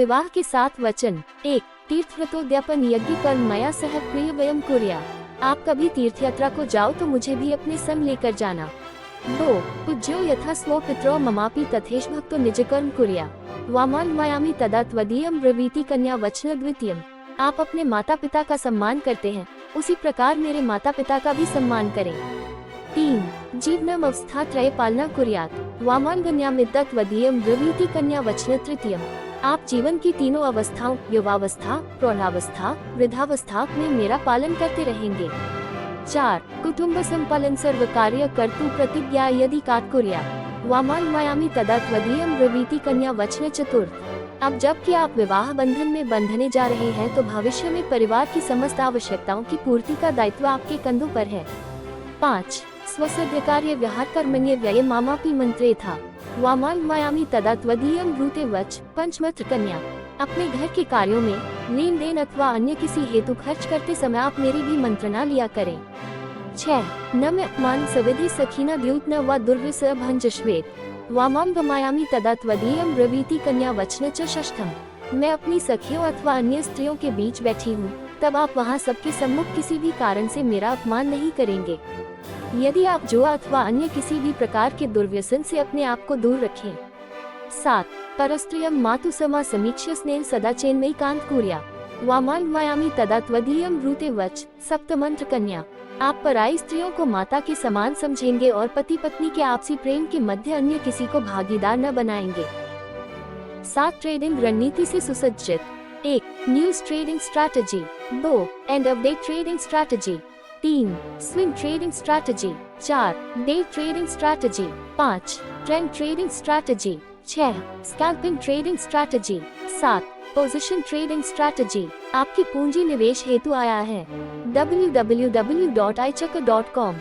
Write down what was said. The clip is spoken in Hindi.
विवाह के 7 वचन। 1. तीर्थव्रतोद्यापन यज्ञ कर्म मया सह प्रिय वयम कुर्या। आप कभी तीर्थ यात्रा को जाओ तो मुझे भी अपने संग लेकर जाना। 2. पूज्यो यथा स्वो पितरो ममापि तथेश भक्तो निज कर्म कुर्या। वामान्वयामि तदा त्वदीयं ब्रवीति कन्या वचन द्वितीयम्। आप अपने माता पिता का सम्मान करते हैं, उसी प्रकार मेरे माता पिता का भी सम्मान करें। 3. जीवनम अवस्था त्रय पालना कुर्यात्। वामान्गन्यामिद्दत् त्वदीयं ब्रवीति कन्या वचन तृतीयम्। आप जीवन की तीनों अवस्थाओं युवावस्था, प्रौढ़ावस्था, वृद्धावस्था में मेरा पालन करते रहेंगे। 4. कुटुंब संपालन सर्व कार्य कर्तु प्रतिज्ञा यदि कात् कुर्यात्। वामान्वयामि तदा त्वदीयं ब्रवीति कन्या वचन चतुर्थ। अब जबकि आप विवाह बंधन में बंधने जा रहे हैं तो भविष्य में परिवार की समस्त आवश्यकताओं की पूर्ति का दायित्व आपके कंधों पर है। 5. स्वसद्य कार्य व्यवहार कर्मण्य व्यय मामापि मंत्रे था। वामान्वयामि तदा त्वदीयं ब्रूते वच पंचमत्र कन्या। अपने घर के कार्यों में लेन देन अथवा अन्य किसी हेतु खर्च करते समय आप मेरी भी मंत्रणा लिया करें। 6. न मे अपमान सविधि सखीना द्युत न व दुर्विस भंजश्वेत। वामां गमायामि तदा त्वदीयं ब्रवीति कन्या वचन च षष्ठम। मैं अपनी सखियों अथवा अन्य स्त्रियों के बीच बैठी हूँ, तब आप वहाँ सबके सम्मुख किसी भी कारण से मेरा अपमान नहीं करेंगे। यदि आप जुआ अथवा अन्य किसी भी प्रकार के दुर्व्यसन से अपने आप को दूर रखें। 7. परस्त्रियं मातु समा समीक्ष्य स्नेह सदा चेन्मयी कांत कुर्या। वामान्वयामि तदा त्वदीयं ब्रूते वच सप्तमंत्र कन्या। आप पराई स्त्रियों को माता के समान समझेंगे और पति पत्नी के आपसी प्रेम के मध्य अन्य किसी को भागीदार न बनाएंगे। 7. ट्रेडिंग रणनीति से सुसज्जित। 1. News trading strategy. 2. End of day trading strategy. 3. Swing trading strategy. 4. Day trading strategy. 5. Trend trading strategy. 6. Scalping trading strategy. 7. Position trading strategy. आपकी पूंजी निवेश हेतु आया है www.ichakra.com।